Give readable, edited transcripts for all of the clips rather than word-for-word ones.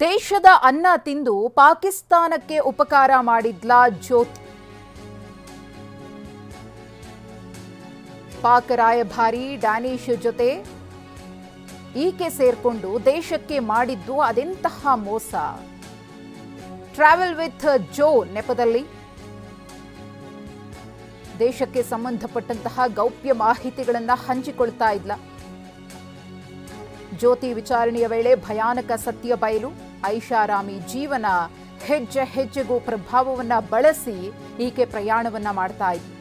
ದೇಶದ ಅನ್ನ ತಿಂದು ಪಾಕಿಸ್ತಾನಕ್ಕೆ ಉಪಕಾರ ಮಾಡಿದ್ಲ ಜ್ಯೋತಿ. ಪಾಕ್ ರಾಯಭಾರಿ ಡ್ಯಾನಿಶ್ ಜೊತೆ ಈಕೆ ಸೇರ್ಕೊಂಡು ದೇಶಕ್ಕೆ ಮಾಡಿದ್ದು ಅದೆಂತಹ ಮೋಸ. ಟ್ರಾವೆಲ್ ವಿತ್ ಜೋ ನೆಪದಲ್ಲಿ ದೇಶಕ್ಕೆ ಸಂಬಂಧಪಟ್ಟಂತಹ ಗೌಪ್ಯ ಮಾಹಿತಿಗಳನ್ನು ಹಂಚಿಕೊಳ್ತಾ ಇದ್ಲ. ಜ್ಯೋತಿ ವಿಚಾರಣೆಯ ವೇಳೆ ಭಯಾನಕ ಸತ್ಯ ಬಯಲು. ಐಷಾರಾಮಿ ಜೀವನ ಹೆಜ್ಜೆ ಹೆಜ್ಜೆಗೂ ಪ್ರಭಾವವನ್ನ ಬಳಸಿ ಈಕೆ ಪ್ರಯಾಣವನ್ನ ಮಾಡ್ತಾ ಇದ್ಲು.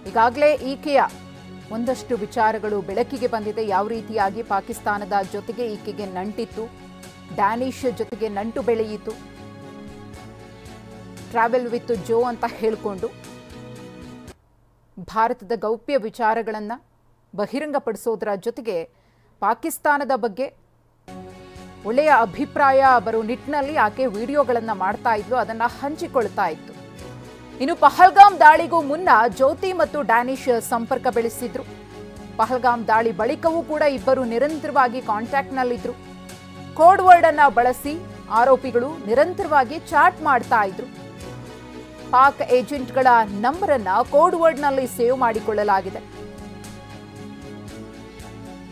ಈಗಾಗಲೇ ಈಕೆಯ ಒಂದಷ್ಟು ವಿಚಾರಗಳು ಬೆಳಕಿಗೆ ಬಂದಿದೆ. ಯಾವ ರೀತಿಯಾಗಿ ಪಾಕಿಸ್ತಾನದ ಜೊತೆಗೆ ಈಕೆಗೆ ನಂಟಿತ್ತು, ಡ್ಯಾನಿಶ್ ಜೊತೆಗೆ ನಂಟು ಬೆಳೆಯಿತು. ಟ್ರಾವೆಲ್ ವಿತ್ ಜೋ ಅಂತ ಹೇಳಿಕೊಂಡು ಭಾರತದ ಗೌಪ್ಯ ವಿಚಾರಗಳನ್ನು ಬಹಿರಂಗಪಡಿಸೋದರ ಜೊತೆಗೆ ಪಾಕಿಸ್ತಾನದ ಬಗ್ಗೆ ಒಳ್ಳೆಯ ಅಭಿಪ್ರಾಯ ಬರೋ ನಿಟ್ಟಿನಲ್ಲಿ ಆಕೆ ವಿಡಿಯೋಗಳನ್ನು ಮಾಡ್ತಾ ಇದ್ಲು, ಅದನ್ನು ಹಂಚಿಕೊಳ್ತಾ ಇತ್ತು. ಇನ್ನು ಪಹಲ್ಗಾಮ್ ದಾಳಿಗೂ ಮುನ್ನ ಜ್ಯೋತಿ ಮತ್ತು ಡ್ಯಾನಿಶ್ ಸಂಪರ್ಕ ಬೆಳೆಸಿದ್ರು. ಪಹಲ್ಗಾಮ್ ದಾಳಿ ಬಳಿಕವೂ ಕೂಡ ಇಬ್ಬರು ನಿರಂತರವಾಗಿ ಕಾಂಟ್ಯಾಕ್ಟ್ನಲ್ಲಿದ್ರು. ಕೋಡ್ ವರ್ಡ್ ಅನ್ನ ಬಳಸಿ ಆರೋಪಿಗಳು ನಿರಂತರವಾಗಿ ಚಾಟ್ ಮಾಡ್ತಾ ಇದ್ರು. ಪಾಕ್ ಏಜೆಂಟ್ಗಳ ನಂಬರ್ ಅನ್ನ ಕೋಡ್ ವರ್ಡ್ನಲ್ಲಿ ಸೇವ್ ಮಾಡಿಕೊಳ್ಳಲಾಗಿದೆ.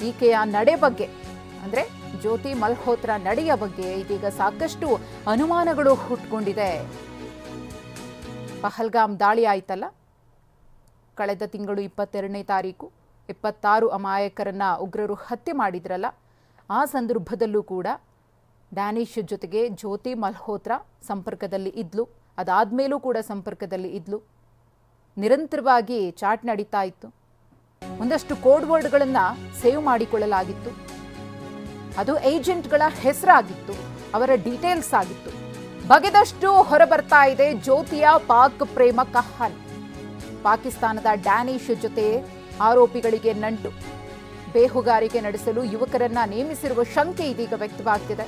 ಈಕೆಯ ನಡೆ ಬಗ್ಗೆ ಅಂದ್ರೆ ಜ್ಯೋತಿ ಮಲ್ಹೋತ್ರಾ ನಡೆಯ ಬಗ್ಗೆ ಇದೀಗ ಸಾಕಷ್ಟು ಅನುಮಾನಗಳು ಹುಟ್ಟುಕೊಂಡಿದೆ. ಪಹಲ್ಗಾಮ್ ದಾಳಿ ಆಯ್ತಲ್ಲ, ಕಳೆದ ತಿಂಗಳು 22ನೇ ತಾರೀಕು 26 ಅಮಾಯಕರನ್ನ ಉಗ್ರರು ಹತ್ಯೆ ಮಾಡಿದ್ರಲ್ಲ, ಆ ಸಂದರ್ಭದಲ್ಲೂ ಕೂಡ ಡ್ಯಾನಿಶ್ ಜೊತೆಗೆ ಜ್ಯೋತಿ ಮಲ್ಹೋತ್ರಾ ಸಂಪರ್ಕದಲ್ಲಿ ಇದ್ಲು. ಅದಾದ್ಮೇಲೂ ಕೂಡ ಸಂಪರ್ಕದಲ್ಲಿ ಇದ್ಲು. ನಿರಂತರವಾಗಿ ಚಾಟ್ ನಡೀತಾ ಇತ್ತು. ಒಂದಷ್ಟು ಕೋಡ್ ವರ್ಡ್ಗಳನ್ನು ಸೇವ್ ಮಾಡಿಕೊಳ್ಳಲಾಗಿತ್ತು. ಅದು ಏಜೆಂಟ್ಗಳ ಹೆಸರಾಗಿತ್ತು, ಅವರ ಡೀಟೇಲ್ಸ್ ಆಗಿತ್ತು. ಬಗೆದಷ್ಟು ಹೊರಬರ್ತಾ ಇದೆ ಜ್ಯೋತಿಯ ಪಾಕ್ ಪ್ರೇಮ ಕಹಾನಿ. ಪಾಕಿಸ್ತಾನದ ಡ್ಯಾನಿಶ್ ಜೊತೆ ಆರೋಪಿಗಳಿಗೆ ನಂಟು, ಬೇಹುಗಾರಿಕೆ ನಡೆಸಲು ಯುವಕರನ್ನ ನೇಮಿಸಿರುವ ಶಂಕೆ ಇದೀಗ ವ್ಯಕ್ತವಾಗ್ತಿದೆ.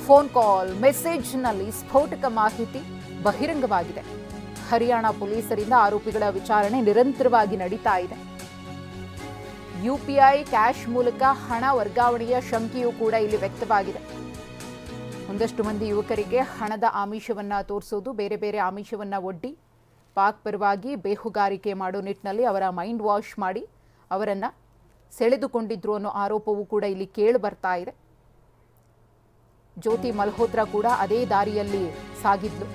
ಫೋನ್ ಕಾಲ್, ಮೆಸೇಜ್ನಲ್ಲಿ ಸ್ಫೋಟಕ ಮಾಹಿತಿ ಬಹಿರಂಗವಾಗಿದೆ. ಹರಿಯಾಣ ಪೊಲೀಸರಿಂದ ಆರೋಪಿಗಳ ವಿಚಾರಣೆ ನಿರಂತರವಾಗಿ ನಡೀತಾ ಇದೆ. ಯುಪಿಐ ಕ್ಯಾಶ್ ಮೂಲಕ ಹಣ ವರ್ಗಾವಣೆಯ ಶಂಕೆಯೂ ಕೂಡ ಇಲ್ಲಿ ವ್ಯಕ್ತವಾಗಿದೆ. ಒಂದಷ್ಟು ಮಂದಿ ಯುವಕರಿಗೆ ಹಣದ ಆಮಿಷವನ್ನ ತೋರಿಸೋದು, ಬೇರೆ ಬೇರೆ ಆಮಿಷವನ್ನ ಒಡ್ಡಿ ಪಾಕ್ ಪರವಾಗಿ ಬೇಹುಗಾರಿಕೆ ಮಾಡೋ ನಿಟ್ಟಿನಲ್ಲಿ ಅವರ ಮೈಂಡ್ ವಾಶ್ ಮಾಡಿ ಅವರನ್ನ ಸೆಳೆದುಕೊಂಡಿದ್ರು ಅನ್ನೋ ಆರೋಪವೂ ಕೂಡ ಇಲ್ಲಿ ಕೇಳಿ ಬರ್ತಾ ಇದೆ. ಜ್ಯೋತಿ ಮಲ್ಹೋತ್ರಾ ಕೂಡ ಅದೇ ದಾರಿಯಲ್ಲಿ ಸಾಗಿದ್ಲು.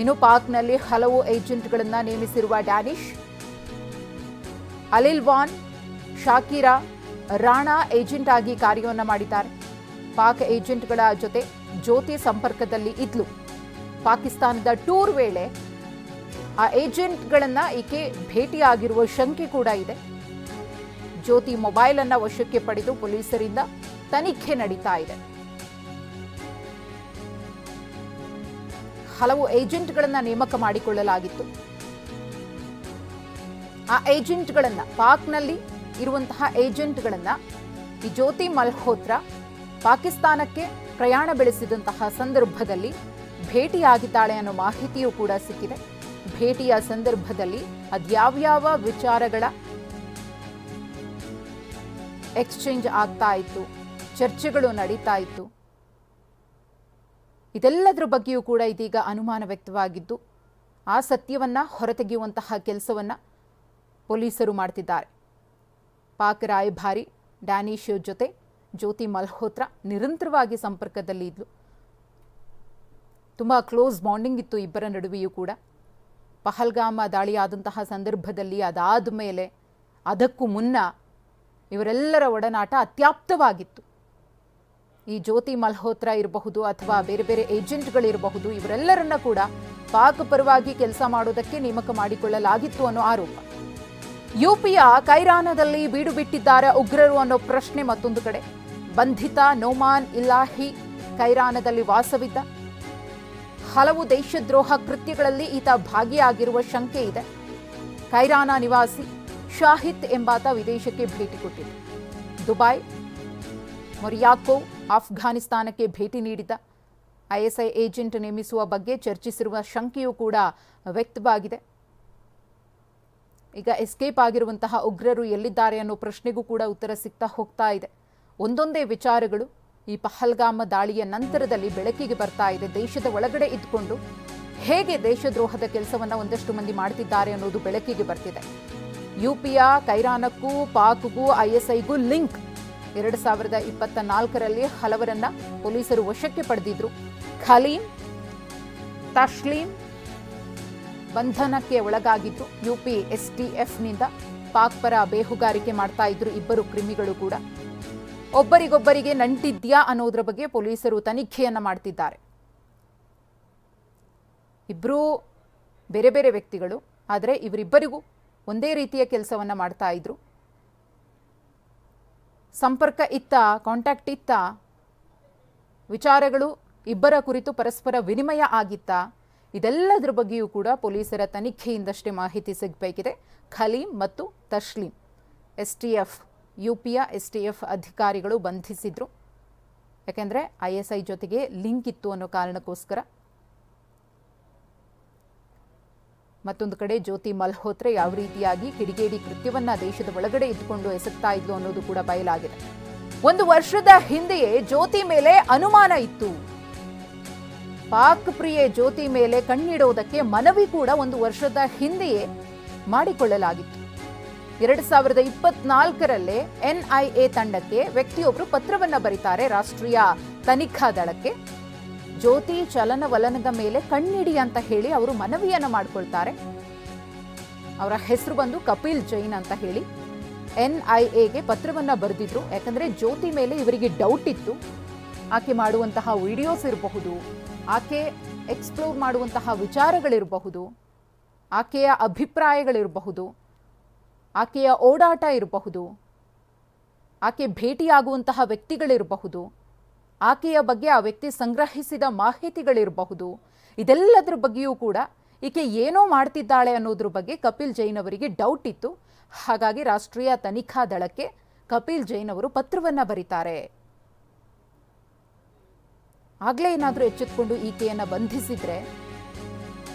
ಇನ್ನು ಪಾಕ್ನಲ್ಲಿ ಹಲವು ಏಜೆಂಟ್ಗಳನ್ನ ನೇಮಿಸಿರುವ ಡ್ಯಾನಿಶ್, ಅಲಿಲ್ವಾನ್, ಶಾಕಿರಾ, ರಾಣಾ ಏಜೆಂಟ್ ಆಗಿ ಕಾರ್ಯವನ್ನು ಮಾಡಿದ್ದಾರೆ. ಪಾಕ್ ಏಜೆಂಟ್ಗಳ ಜೊತೆ ಜ್ಯೋತಿ ಸಂಪರ್ಕದಲ್ಲಿ ಇದ್ಲು. ಪಾಕಿಸ್ತಾನದ ಟೂರ್ ವೇಳೆ ಆ ಏಜೆಂಟ್ಗಳನ್ನ ಈಕೆ ಭೇಟಿಯಾಗಿರುವ ಶಂಕೆ ಕೂಡ ಇದೆ. ಜ್ಯೋತಿ ಮೊಬೈಲ್ ಅನ್ನ ವಶಕ್ಕೆ ಪಡೆದು ಪೊಲೀಸರಿಂದ ತನಿಖೆ ನಡೀತಾ ಇದೆ. ಹಲವು ಏಜೆಂಟ್ಗಳನ್ನ ನೇಮಕ ಮಾಡಿಕೊಳ್ಳಲಾಗಿತ್ತು. ಆ ಏಜೆಂಟ್ಗಳನ್ನ, ಪಾಕ್ನಲ್ಲಿ ಇರುವಂತಹ ಏಜೆಂಟ್ಗಳನ್ನ ಈ ಜ್ಯೋತಿ ಮಲ್ಹೋತ್ರಾ ಪಾಕಿಸ್ತಾನಕ್ಕೆ ಪ್ರಯಾಣ ಬೆಳೆಸಿದಂತಹ ಸಂದರ್ಭದಲ್ಲಿ ಭೇಟಿಯಾಗಿದ್ದಾಳೆ ಅನ್ನೋ ಮಾಹಿತಿಯೂ ಕೂಡ ಸಿಕ್ಕಿದೆ. ಭೇಟಿಯ ಸಂದರ್ಭದಲ್ಲಿ ಅದ್ಯಾವ್ಯಾವ ವಿಚಾರಗಳ ಎಕ್ಸ್ಚೇಂಜ್ ಆಗ್ತಾ ಇತ್ತು, ಚರ್ಚೆಗಳು ನಡೀತಾ ಇತ್ತು, ಇದೆಲ್ಲದರ ಬಗ್ಗೆಯೂ ಕೂಡ ಇದೀಗ ಅನುಮಾನ ವ್ಯಕ್ತವಾಗಿದ್ದು ಆ ಸತ್ಯವನ್ನ ಹೊರತೆಗೆಯುವಂತಹ ಕೆಲಸವನ್ನ ಪೊಲೀಸರು ಮಾಡ್ತಿದ್ದಾರೆ. ಪಾಕ್ ರಾಯಭಾರಿ ಡ್ಯಾನಿಶ್ ಜೊತೆ ಜ್ಯೋತಿ ಮಲ್ಹೋತ್ರಾ ನಿರಂತರವಾಗಿ ಸಂಪರ್ಕದಲ್ಲಿ ಇದ್ಲು. ತುಂಬ ಕ್ಲೋಸ್ ಬಾಂಡಿಂಗ್ ಇತ್ತು ಇಬ್ಬರ ನಡುವೆಯೂ ಕೂಡ. ಪಹಲ್ಗಾಮ ದಾಳಿಯಾದಂತಹ ಸಂದರ್ಭದಲ್ಲಿ, ಅದಾದ ಮೇಲೆ, ಅದಕ್ಕೂ ಮುನ್ನ ಇವರೆಲ್ಲರ ಒಡನಾಟ ಅತ್ಯಾಪ್ತವಾಗಿತ್ತು. ಈ ಜ್ಯೋತಿ ಮಲ್ಹೋತ್ರಾ ಇರಬಹುದು ಅಥವಾ ಬೇರೆ ಬೇರೆ ಏಜೆಂಟ್ಗಳಿರಬಹುದು, ಇವರೆಲ್ಲರನ್ನ ಕೂಡ ಪಾಕ್ ಪರವಾಗಿ ಕೆಲಸ ಮಾಡೋದಕ್ಕೆ ನೇಮಕ ಮಾಡಿಕೊಳ್ಳಲಾಗಿತ್ತು ಅನ್ನೋ ಆರೋಪ. ಯುಪಿಯ ಕೈರಾನದಲ್ಲಿ ಬೀಡು ಬಿಟ್ಟಿದ್ದಾರೆ ಉಗ್ರರು ಅನ್ನೋ ಪ್ರಶ್ನೆ ಮತ್ತೊಂದು ಕಡೆ. ಬಂಧಿತ ನೋಮಾನ್ ಇಲಾಹಿ ಕೈರಾನದಲ್ಲಿ ವಾಸವಿದ್ದ. ಹಲವು ದೇಶದ್ರೋಹ ಕೃತ್ಯಗಳಲ್ಲಿ ಈತ ಭಾಗಿಯಾಗಿರುವ ಶಂಕೆ ಇದೆ. ಕೈರಾನ ನಿವಾಸಿ ಶಾಹಿದ್ ಎಂಬಾತ ವಿದೇಶಕ್ಕೆ ಭೇಟಿ ಕೊಟ್ಟಿದ್ದ. ದುಬೈ, ಮೊರಿಯಾಕೋ, ಆಫ್ಘಾನಿಸ್ತಾನಕ್ಕೆ ಭೇಟಿ ನೀಡಿದ್ದ. ಐಎಸ್ಐ ಏಜೆಂಟ್ ನೇಮಿಸುವ ಬಗ್ಗೆ ಚರ್ಚಿಸಿರುವ ಶಂಕೆಯೂ ಕೂಡ ವ್ಯಕ್ತವಾಗಿದೆ. ಈಗ ಎಸ್ಕೇಪ್ ಆಗಿರುವಂತಹ ಉಗ್ರರು ಎಲ್ಲಿದ್ದಾರೆ ಅನ್ನೋ ಪ್ರಶ್ನೆಗೂ ಕೂಡ ಉತ್ತರ ಸಿಗ್ತಾ ಹೋಗ್ತಾ ಇದೆ. ಒಂದೊಂದೇ ವಿಚಾರಗಳು ಈ ಪಹಲ್ಗಾಮ ದಾಳಿಯ ನಂತರದಲ್ಲಿ ಬೆಳಕಿಗೆ ಬರ್ತಾ ಇದೆ. ದೇಶದ ಒಳಗಡೆ ಇದ್ಕೊಂಡು ಹೇಗೆ ದೇಶದ್ರೋಹದ ಕೆಲಸವನ್ನ ಒಂದಷ್ಟು ಮಂದಿ ಮಾಡ್ತಿದ್ದಾರೆ ಅನ್ನೋದು ಬೆಳಕಿಗೆ ಬರ್ತಿದೆ. ಯುಪಿಯ ಕೈರಾನಕ್ಕೂ ಪಾಕ್ಗೂ ಐಎಸ್ಐಗೂ ಲಿಂಕ್. 2024ರಲ್ಲಿ ಹಲವರನ್ನ ಪೊಲೀಸರು ವಶಕ್ಕೆ ಪಡೆದಿದ್ರು. ಖಲೀಂ, ತಸ್ಲೀಂ ಬಂಧನಕ್ಕೆ ಒಳಗಾಗಿದ್ರು. ಯುಪಿ STFನಿಂದ ಪಾಕ್ ಪರ ಬೇಹುಗಾರಿಕೆ ಮಾಡ್ತಾ ಇದ್ರು ಇಬ್ಬರು ಕ್ರಿಮಿಗಳು ಕೂಡ. ಒಬ್ಬರಿಗೊಬ್ಬರಿಗೆ ನಂಟಿದ್ಯಾ ಅನ್ನೋದ್ರ ಬಗ್ಗೆ ಪೊಲೀಸರು ತನಿಖೆಯನ್ನ ಮಾಡ್ತಿದ್ದಾರೆ. ಇಬ್ಬರೂ ಬೇರೆ ಬೇರೆ ವ್ಯಕ್ತಿಗಳು, ಆದರೆ ಇವರಿಬ್ಬರಿಗೂ ಒಂದೇ ರೀತಿಯ ಕೆಲಸವನ್ನ ಮಾಡ್ತಾ ಇದ್ರು. ಸಂಪರ್ಕ ಇತ್ತ, ಕಾಂಟ್ಯಾಕ್ಟ್ ಇತ್ತ, ವಿಚಾರಗಳು ಇಬ್ಬರ ಕುರಿತು ಪರಸ್ಪರ ವಿನಿಮಯ ಆಗಿತ್ತ, ಇದೆಲ್ಲದರ ಬಗ್ಗೆಯೂ ಕೂಡ ಪೊಲೀಸರ ತನಿಖೆಯಿಂದಷ್ಟೇ ಮಾಹಿತಿ ಸಿಗಬೇಕಿದೆ. ಖಲೀಂ ಮತ್ತು ತಸ್ಲೀಂ STF, ಯುಪಿಯ STF ಅಧಿಕಾರಿಗಳು ಬಂಧಿಸಿದ್ರು. ಯಾಕೆಂದರೆ ISI ಜೊತೆಗೆ ಲಿಂಕ್ ಇತ್ತು ಅನ್ನೋ ಕಾರಣಕ್ಕೋಸ್ಕರ. ಮತ್ತೊಂದು ಕಡೆ ಜ್ಯೋತಿ ಮಲ್ಹೋತ್ರಾ ಯಾವ ರೀತಿಯಾಗಿ ಕಿಡಿಗೇಡಿ ಕೃತ್ಯವನ್ನ ದೇಶದ ಒಳಗಡೆ ಇದ್ದುಕೊಂಡು ಎಸಗ್ತಾ ಇದ್ಲು ಅನ್ನೋದು ಕೂಡ ಬಯಲಾಗಿದೆ. 1 ವರ್ಷದ ಹಿಂದೆಯೇ ಜ್ಯೋತಿ ಮೇಲೆ ಅನುಮಾನ ಇತ್ತು. ಪಾಕ್ ಪ್ರಿಯೆ ಜ್ಯೋತಿ ಮೇಲೆ ಕಣ್ಣಿಡೋದಕ್ಕೆ ಮನವಿ ಕೂಡ 1 ವರ್ಷದ ಹಿಂದೆಯೇ ಮಾಡಿಕೊಳ್ಳಲಾಗಿತ್ತು. 2024ರಲ್ಲೇ NIA ತಂಡಕ್ಕೆ ವ್ಯಕ್ತಿಯೊಬ್ಬರು ಪತ್ರವನ್ನ ಬರೀತಾರೆ, ರಾಷ್ಟ್ರೀಯ ತನಿಖಾ ದಳಕ್ಕೆ. ಜ್ಯೋತಿ ಚಲನವಲನದ ಮೇಲೆ ಕಣ್ಣಿಡಿ ಅಂತ ಹೇಳಿ ಅವರು ಮನವಿಯನ್ನ ಮಾಡ್ಕೊಳ್ತಾರೆ. ಅವರ ಹೆಸರು ಬಂದು ಕಪಿಲ್ ಜೈನ್ ಅಂತ ಹೇಳಿ NIAಗೆ ಪತ್ರವನ್ನ ಬರೆದಿದ್ರು. ಯಾಕಂದ್ರೆ ಜ್ಯೋತಿ ಮೇಲೆ ಇವರಿಗೆ ಡೌಟ್ ಇತ್ತು. ಆಕೆ ಮಾಡುವಂತಹ ವಿಡಿಯೋಸ್ ಇರಬಹುದು, ಆಕೆ ಎಕ್ಸ್ಪ್ಲೋರ್ ಮಾಡುವಂತಹ ವಿಚಾರಗಳಿರಬಹುದು, ಆಕೆಯ ಅಭಿಪ್ರಾಯಗಳಿರಬಹುದು, ಆಕೆಯ ಓಡಾಟ ಇರಬಹುದು, ಆಕೆ ಭೇಟಿಯಾಗುವಂತಹ ವ್ಯಕ್ತಿಗಳಿರಬಹುದು, ಆಕೆಯ ಬಗ್ಗೆ ಆ ವ್ಯಕ್ತಿ ಸಂಗ್ರಹಿಸಿದ ಮಾಹಿತಿಗಳಿರಬಹುದು. ಇದೆಲ್ಲದರ ಬಗ್ಗೆಯೂ ಕೂಡ ಈಕೆ ಏನೋ ಮಾಡ್ತಿದ್ದಾಳೆ ಅನ್ನೋದ್ರ ಬಗ್ಗೆ ಕಪಿಲ್ ಜೈನ್ ಅವರಿಗೆ ಡೌಟ್ ಇತ್ತು. ಹಾಗಾಗಿ ರಾಷ್ಟ್ರೀಯ ತನಿಖಾ ದಳಕ್ಕೆ ಕಪಿಲ್ ಜೈನ್ ಅವರು ಪತ್ರವನ್ನ ಬರೀತಾರೆ. ಆಗ್ಲೇ ಏನಾದರೂ ಎಚ್ಚೆತ್ತುಕೊಂಡು ಈಕೆಯನ್ನ ಬಂಧಿಸಿದ್ರೆ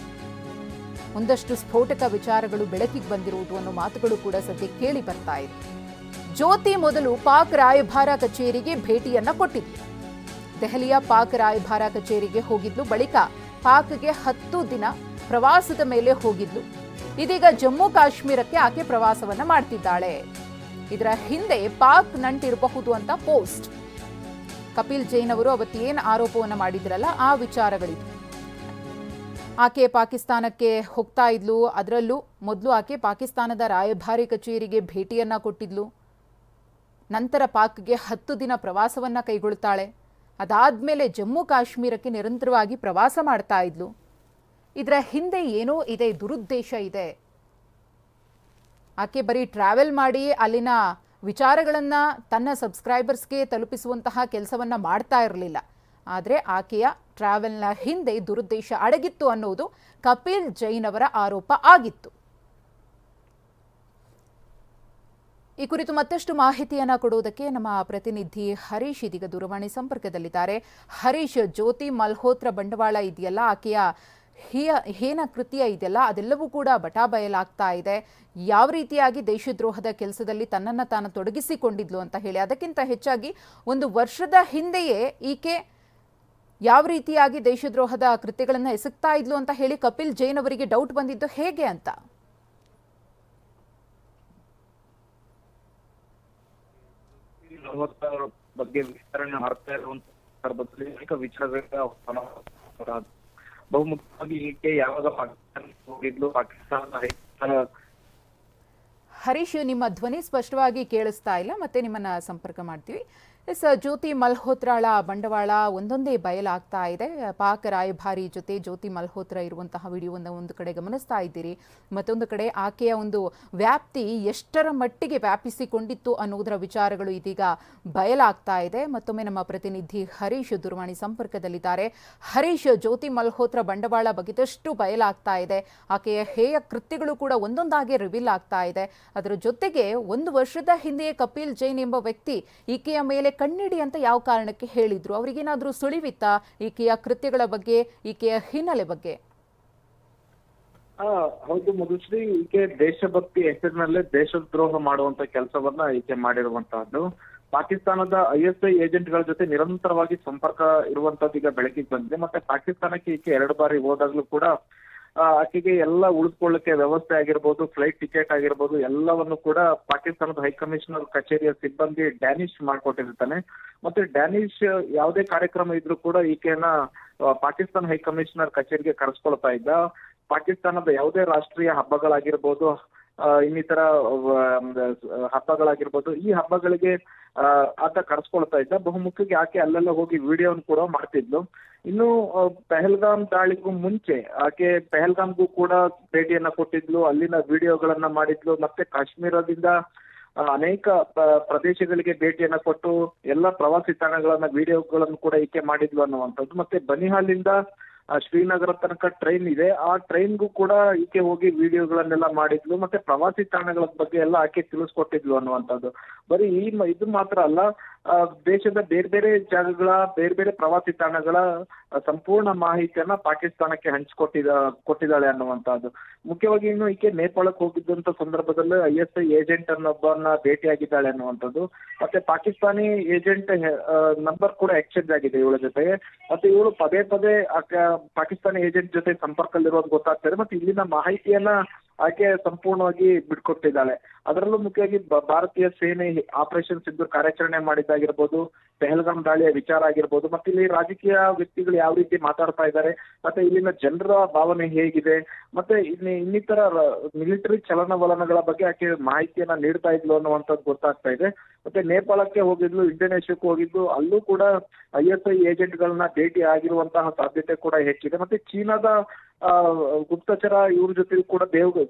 ಒಂದಷ್ಟು ಸ್ಫೋಟಕ ವಿಚಾರಗಳು ಬೆಳಕಿಗೆ ಬಂದಿರುವುದು ಅನ್ನೋ ಮಾತುಗಳು ಕೂಡ ಸದ್ಯ ಕೇಳಿ ಬರ್ತಾ ಇದೆ. ಜ್ಯೋತಿ ಮೊದಲು ಪಾಕ್ ರಾಯಭಾರ ಕಚೇರಿಗೆ ಭೇಟಿಯನ್ನ ಕೊಟ್ಟಿದ್ಲು. ದೆಹಲಿಯ ಪಾಕ್ ರಾಯಭಾರ ಕಚೇರಿಗೆ ಹೋಗಿದ್ಲು. ಬಳಿಕ ಪಾಕ್ಗೆ 10 ದಿನ ಪ್ರವಾಸದ ಮೇಲೆ ಹೋಗಿದ್ಲು. ಇದೀಗ ಜಮ್ಮು ಕಾಶ್ಮೀರಕ್ಕೆ ಆಕೆ ಪ್ರವಾಸವನ್ನ ಮಾಡ್ತಿದ್ದಾಳೆ. ಇದರ ಹಿಂದೆ ಪಾಕ್ ನಂಟಿರಬಹುದು ಅಂತ ಪೋಸ್ಟ್. ಕಪಿಲ್ ಜೈನ್ ಅವರು ಅವತ್ತೇನು ಆರೋಪವನ್ನ ಮಾಡಿದ್ರಲ್ಲ ಆ ವಿಚಾರಗಳಿದು. ಆಕೆ ಪಾಕಿಸ್ತಾನಕ್ಕೆ ಹೋಗ್ತಾ ಇದ್ಲು. ಅದರಲ್ಲೂ ಮೊದಲು ಆಕೆ ಪಾಕಿಸ್ತಾನದ ರಾಯಭಾರಿ ಕಚೇರಿಗೆ ಭೇಟಿಯನ್ನ ಕೊಟ್ಟಿದ್ಲು. ನಂತರ ಪಾಕ್ಗೆ 10 ದಿನ ಪ್ರವಾಸವನ್ನ ಕೈಗೊಳ್ತಾಳೆ. ಅದಾದ್ಮೇಲೆ ಜಮ್ಮು ಕಾಶ್ಮೀರಕ್ಕೆ ನಿರಂತರವಾಗಿ ಪ್ರವಾಸ ಮಾಡ್ತಾ ಇದ್ಲು. ಇದರ ಹಿಂದೆ ಏನೋ ಇದೆ, ದುರುದ್ದೇಶ ಇದೆ. ಆಕೆ ಬರೀ ಟ್ರಾವೆಲ್ ಮಾಡಿ ಅಲ್ಲಿನ ವಿಚಾರಗಳನ್ನ ತನ್ನ ಸಬ್ಸ್ಕ್ರೈಬರ್ಸ್ಗೆ ತಲುಪಿಸುವಂತಹ ಕೆಲಸವನ್ನ ಮಾಡ್ತಾ ಇರಲಿಲ್ಲ. ಆದರೆ ಆಕೆಯ ಟ್ರಾವೆಲ್ನ ಹಿಂದೆ ದುರುದ್ದೇಶ ಅಡಗಿತ್ತು ಅನ್ನೋದು ಕಪಿಲ್ ಜೈನ್ ಅವರ ಆರೋಪ ಆಗಿತ್ತು. ಈ ಕುರಿತು ಮತ್ತಷ್ಟು ಮಾಹಿತಿಯನ್ನ ಕೊಡುವುದಕ್ಕೆ ನಮ್ಮ ಪ್ರತಿನಿಧಿ ಹರೀಶ್ ಇದೀಗ ದೂರವಾಣಿ ಸಂಪರ್ಕದಲ್ಲಿದ್ದಾರೆ. ಹರೀಶ್, ಜ್ಯೋತಿ ಮಲ್ಹೋತ್ರಾ ಬಂಡವಾಳ ಇದೆಯಲ್ಲ, ಆಕೆಯ ಹೇನ ಕೃತ್ಯ ಇದೆಯಲ್ಲ, ಅದೆಲ್ಲವೂ ಕೂಡ ಬಟಾಬಯಲಾಗ್ತಾ ಇದೆ. ಯಾವ ರೀತಿಯಾಗಿ ದೇಶದ್ರೋಹದ ಕೆಲಸದಲ್ಲಿ ತನ್ನನ್ನು ತಾನು ತೊಡಗಿಸಿಕೊಂಡಿದ್ಲು ಅಂತ ಹೇಳಿ, ಅದಕ್ಕಿಂತ ಹೆಚ್ಚಾಗಿ 1 ವರ್ಷದ ಹಿಂದೆಯೇ ಈಕೆ ಯಾವ ರೀತಿಯಾಗಿ ದೇಶದ್ರೋಹದ ಕೃತ್ಯಗಳನ್ನು ಎಸಗ್ತಾ ಇದ್ಲು ಅಂತ ಹೇಳಿ ಕಪಿಲ್ ಜೈನ್ ಅವರಿಗೆ ಡೌಟ್ ಬಂದಿದ್ದು ಹೇಗೆ ಅಂತ? ಬಗ್ಗೆ ವಿಚಾರಣೆ ಮಾಡ್ತಾ ಇರುವಂತ ಸಂದರ್ಭದಲ್ಲಿ ಅನೇಕ ವಿಚಾರಗಳ ಬಹುಮುಖ್ಯವಾಗಿ ಈಕೆ ಯಾವಾಗ ಪಾಕಿಸ್ತಾನಕ್ಕೆ ಹೋಗಿದ್ಲು, ಪಾಕಿಸ್ತಾನ. ಹರೀಶ್, ನಿಮ್ಮ ಧ್ವನಿ ಸ್ಪಷ್ಟವಾಗಿ ಕೇಳಿಸ್ತಾ ಇಲ್ಲ, ಮತ್ತೆ ನಿಮ್ಮನ್ನ ಸಂಪರ್ಕ ಮಾಡ್ತೀವಿ. ಜ್ಯೋತಿ ಮಲ್ಹೋತ್ರಾಳ ಬಂಡವಾಳ ಒಂದೊಂದೇ ಬಯಲಾಗ್ತಾ ಇದೆ. ಪಾಕ್ ರಾಯಭಾರಿ ಜೊತೆ ಜ್ಯೋತಿ ಮಲ್ಹೋತ್ರಾ ಇರುವಂತಹ ವಿಡಿಯೋವನ್ನು ಒಂದು ಕಡೆ ಗಮನಿಸ್ತಾ ಇದ್ದೀರಿ, ಮತ್ತೊಂದು ಕಡೆ ಆಕೆಯ ಒಂದು ವ್ಯಾಪ್ತಿ ಎಷ್ಟರ ಮಟ್ಟಿಗೆ ವ್ಯಾಪಿಸಿಕೊಂಡಿತ್ತು ಅನ್ನೋದರ ವಿಚಾರಗಳು ಇದೀಗ ಬಯಲಾಗ್ತಾ ಇದೆ. ಮತ್ತೊಮ್ಮೆ ನಮ್ಮ ಪ್ರತಿನಿಧಿ ಹರೀಶ್ ದೂರವಾಣಿ ಸಂಪರ್ಕದಲ್ಲಿದ್ದಾರೆ. ಹರೀಶ್, ಜ್ಯೋತಿ ಮಲ್ಹೋತ್ರಾ ಬಂಡವಾಳ ಬಗೆದಷ್ಟು ಬಯಲಾಗ್ತಾ ಇದೆ. ಆಕೆಯ ಹೇಯ ಕೃತ್ಯಗಳು ಕೂಡ ಒಂದೊಂದಾಗಿ ರಿವೀಲ್ ಆಗ್ತಾ ಇದೆ. ಅದರ ಜೊತೆಗೆ 1 ವರ್ಷದ ಹಿಂದೆಯೇ ಕಪಿಲ್ ಜೈನ್ ಎಂಬ ವ್ಯಕ್ತಿ ಈಕೆಯ ಮೇಲೆ ಕಣ್ಣಿಡಿ ಅಂತ ಯಾವ ಕಾರಣಕ್ಕೆ ಹೇಳಿದ್ರು? ಅವರಿಗೇನಾದ್ರೂ ಸುಳಿವಿತ್ತಾ ಈಕೆಯ ಕೃತ್ಯಗಳ ಬಗ್ಗೆ, ಈಕೆಯ ಹಿನ್ನೆಲೆ ಬಗ್ಗೆ? ಹೌದು ಮಧುಶ್ರೀ, ಈಕೆ ದೇಶಭಕ್ತಿ ಹೆಸರಿನಲ್ಲೇ ದೇಶದ್ರೋಹ ಮಾಡುವಂತ ಕೆಲಸವನ್ನ ಈಕೆ ಮಾಡಿರುವಂತಹದ್ದು. ಪಾಕಿಸ್ತಾನದ ISI ಏಜೆಂಟ್ಗಳ ಜೊತೆ ನಿರಂತರವಾಗಿ ಸಂಪರ್ಕ ಇರುವಂತದ್ದು ಈಗ ಬೆಳಕಿಗೆ ಬಂದಿದೆ. ಮತ್ತೆ ಪಾಕಿಸ್ತಾನಕ್ಕೆ ಈಕೆ 2 ಬಾರಿ ಹೋದಾಗ್ಲೂ ಕೂಡ ಆಕೆಗೆ ಎಲ್ಲ ಉಳಿದುಕೊಳ್ಳಕ್ಕೆ ವ್ಯವಸ್ಥೆ ಆಗಿರ್ಬೋದು, ಫ್ಲೈಟ್ ಟಿಕೆಟ್ ಆಗಿರ್ಬೋದು, ಎಲ್ಲವನ್ನು ಕೂಡ ಪಾಕಿಸ್ತಾನದ ಹೈಕಮಿಷನರ್ ಕಚೇರಿಯ ಸಿಬ್ಬಂದಿ ಡ್ಯಾನಿಶ್ ಮಾಡ್ಕೊಟ್ಟಿರ್ತಾನೆ. ಮತ್ತೆ ಡ್ಯಾನಿಶ್ ಯಾವುದೇ ಕಾರ್ಯಕ್ರಮ ಇದ್ರೂ ಕೂಡ ಈಕೆಯನ್ನ ಪಾಕಿಸ್ತಾನ ಹೈಕಮಿಷನರ್ ಕಚೇರಿಗೆ ಕರೆಸ್ಕೊಳ್ತಾ ಇದ್ದ. ಪಾಕಿಸ್ತಾನದ ಯಾವುದೇ ರಾಷ್ಟ್ರೀಯ ಹಬ್ಬಗಳಾಗಿರ್ಬೋದು, ಇನ್ನಿತರ ಹಬ್ಬಗಳಾಗಿರ್ಬೋದು, ಈ ಹಬ್ಬಗಳಿಗೆ ಆತ ಕರೆಸ್ಕೊಳ್ತಾ ಇದ್ದ. ಬಹುಮುಖ್ಯವಾಗಿ ಆಕೆ ಅಲ್ಲೆಲ್ಲ ಹೋಗಿ ವಿಡಿಯೋವನ್ನು ಕೂಡ ಮಾಡ್ತಿದ್ಲು. ಇನ್ನು ಪಹಲ್ಗಾಮ್ ದಾಳಿಗೂ ಮುಂಚೆ ಆಕೆ ಪಹಲ್ಗಾಮ್ಗೂ ಕೂಡ ಭೇಟಿಯನ್ನ ಕೊಟ್ಟಿದ್ಲು, ಅಲ್ಲಿನ ವಿಡಿಯೋಗಳನ್ನ ಮಾಡಿದ್ಲು. ಮತ್ತೆ ಕಾಶ್ಮೀರದಿಂದ ಅನೇಕ ಪ್ರದೇಶಗಳಿಗೆ ಭೇಟಿಯನ್ನ ಕೊಟ್ಟು ಎಲ್ಲ ಪ್ರವಾಸಿ ತಾಣಗಳನ್ನ ವಿಡಿಯೋಗಳನ್ನು ಕೂಡ ಈಕೆ ಮಾಡಿದ್ಲು ಅನ್ನುವಂಥದ್ದು. ಮತ್ತೆ ಬನಿಹಾಲಿಂದ ಶ್ರೀನಗರ ತನಕ ಟ್ರೈನ್ ಇದೆ, ಆ ಟ್ರೈನ್ಗೂ ಕೂಡ ಈಕೆ ಹೋಗಿ ವಿಡಿಯೋಗಳನ್ನೆಲ್ಲ ಮಾಡಿದ್ಲು. ಮತ್ತೆ ಪ್ರವಾಸಿ ತಾಣಗಳ ಬಗ್ಗೆ ಎಲ್ಲ ಆಕೆ ತಿಳಿಸ್ಕೊಟ್ಟಿದ್ಲು ಅನ್ನುವಂಥದ್ದು. ಬರೀ ಇದು ಮಾತ್ರ ಅಲ್ಲ, ದೇಶದ ಬೇರೆ ಬೇರೆ ಜಾಗಗಳ ಬೇರೆ ಬೇರೆ ಪ್ರವಾಸಿ ತಾಣಗಳ ಸಂಪೂರ್ಣ ಮಾಹಿತಿಯನ್ನ ಪಾಕಿಸ್ತಾನಕ್ಕೆ ಕೊಟ್ಟಿದ್ದಾಳೆ ಅನ್ನುವಂಥದ್ದು. ಮುಖ್ಯವಾಗಿ ಇನ್ನು ಈಕೆ ನೇಪಾಳಕ್ಕೆ ಹೋಗಿದ್ದಂತ ಸಂದರ್ಭದಲ್ಲಿ ISI ಏಜೆಂಟ್ ಅನ್ನೊಬ್ಬನ ಭೇಟಿಯಾಗಿದ್ದಾಳೆ ಅನ್ನುವಂಥದ್ದು. ಮತ್ತೆ ಪಾಕಿಸ್ತಾನಿ ಏಜೆಂಟ್ ನಂಬರ್ ಕೂಡ ಎಕ್ಸ್ಚೇಂಜ್ ಆಗಿದೆ ಇವಳ ಜೊತೆಗೆ. ಮತ್ತೆ ಇವಳು ಪದೇ ಪದೇ ಪಾಕಿಸ್ತಾನಿ ಏಜೆಂಟ್ ಜೊತೆ ಸಂಪರ್ಕದಲ್ಲಿರೋದು ಗೊತ್ತಾಗ್ತದೆ. ಮತ್ತೆ ಇಲ್ಲಿನ ಮಾಹಿತಿಯನ್ನ ಆಕೆ ಸಂಪೂರ್ಣವಾಗಿ ಬಿಟ್ಕೊಟ್ಟಿದ್ದಾಳೆ. ಅದರಲ್ಲೂ ಮುಖ್ಯವಾಗಿ ಭಾರತೀಯ ಸೇನೆ ಆಪರೇಷನ್ ಸಿಂಧೂರ್ ಕಾರ್ಯಾಚರಣೆ ಮಾಡಿದ್ದಾಗಿರ್ಬೋದು, ಪಹಲ್ಗಾಮ್ ದಾಳಿಯ ವಿಚಾರ ಆಗಿರ್ಬೋದು, ಮತ್ತೆ ಇಲ್ಲಿ ರಾಜಕೀಯ ವ್ಯಕ್ತಿಗಳು ಯಾವ ರೀತಿ ಮಾತಾಡ್ತಾ ಇದ್ದಾರೆ, ಮತ್ತೆ ಇಲ್ಲಿನ ಜನರ ಭಾವನೆ ಹೇಗಿದೆ, ಮತ್ತೆ ಇನ್ನಿತರ ಮಿಲಿಟರಿ ಚಲನವಲನಗಳ ಬಗ್ಗೆ ಆಕೆ ಮಾಹಿತಿಯನ್ನ ನೀಡ್ತಾ ಇದ್ಲು ಅನ್ನುವಂಥದ್ದು ಗೊತ್ತಾಗ್ತಾ ಇದೆ. ಮತ್ತೆ ನೇಪಾಳಕ್ಕೆ ಹೋಗಿದ್ಲು, ಇಂಡೋನೇಷ್ಯಾಕ್ಕೂ ಹೋಗಿದ್ಲು, ಅಲ್ಲೂ ಕೂಡ ISI ಏಜೆಂಟ್ಗಳನ್ನ ಭೇಟಿ ಆಗಿರುವಂತಹ ಸಾಧ್ಯತೆ ಕೂಡ ಹೆಚ್ಚಿದೆ. ಮತ್ತೆ ಚೀನಾದ ಗುಪ್ತಚರ ಇವ್ರ ಜೊತೆ ಕೂಡ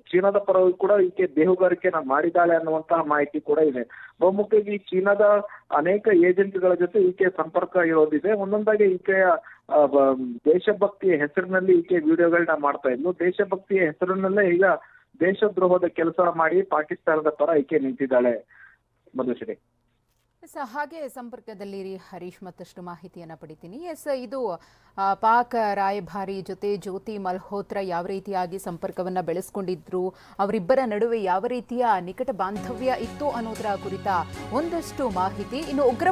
ಚೀನಾದ ಪರವಾಗಿ ಕೂಡ ಈಕೆ ಬೇಹುಗಾರಿಕೆನ ಮಾಡಿದ್ದಾಳೆ ಅನ್ನುವಂತಹ ಮಾಹಿತಿ ಕೂಡ ಇದೆ. ಬಹುಮುಖ್ಯವಾಗಿ ಚೀನಾದ ಅನೇಕ ಏಜೆಂಟ್ಗಳ ಜೊತೆ ಈಕೆ ಸಂಪರ್ಕ ಇರೋದಿದೆ. ಒಂದೊಂದಾಗಿ ಈಕೆಯ ದೇಶಭಕ್ತಿಯ ಹೆಸರಿನಲ್ಲಿ ಈಕೆ ವಿಡಿಯೋಗಳನ್ನ ಮಾಡ್ತಾ ಇದ್ಲು. ದೇಶಭಕ್ತಿಯ ಹೆಸರಿನಲ್ಲೇ ಈಗ ದೇಶದ್ರೋಹದ ಕೆಲಸ ಮಾಡಿ ಪಾಕಿಸ್ತಾನದ ಪರ ಈಕೆ ನಿಂತಿದ್ದಾಳೆ. ಮಧುಶ್ರೀ, ಹಾಗೆ ಸಂಪರ್ಕದಲ್ಲಿ ಹರೀಶ್ ಮತ್ತಷ್ಟು ಮಾಹಿತಿಯನ್ನು ಪಡಿತೀನಿ. ಇದು ಪಾಕ್ ರಾಯಭಾರಿ ಜೊತೆ ಜ್ಯೋತಿ ಮಲ್ಹೋತ್ರಾ ಯಾವ ರೀತಿಯಾಗಿ ಸಂಪರ್ಕವನ್ನು ಬೆಳೆಸ್ಕೊಂಡಿದ್ರು, ಅವರಿಬ್ಬರ ನಡುವೆ ಯಾವ ರೀತಿಯ ನಿಕಟ ಬಾಂಧವ್ಯ ಇತ್ತು ಅನ್ನೋದರ ಕುರಿತ ಒಂದಷ್ಟು ಮಾಹಿತಿ. ಇನ್ನು ಉಗ್ರ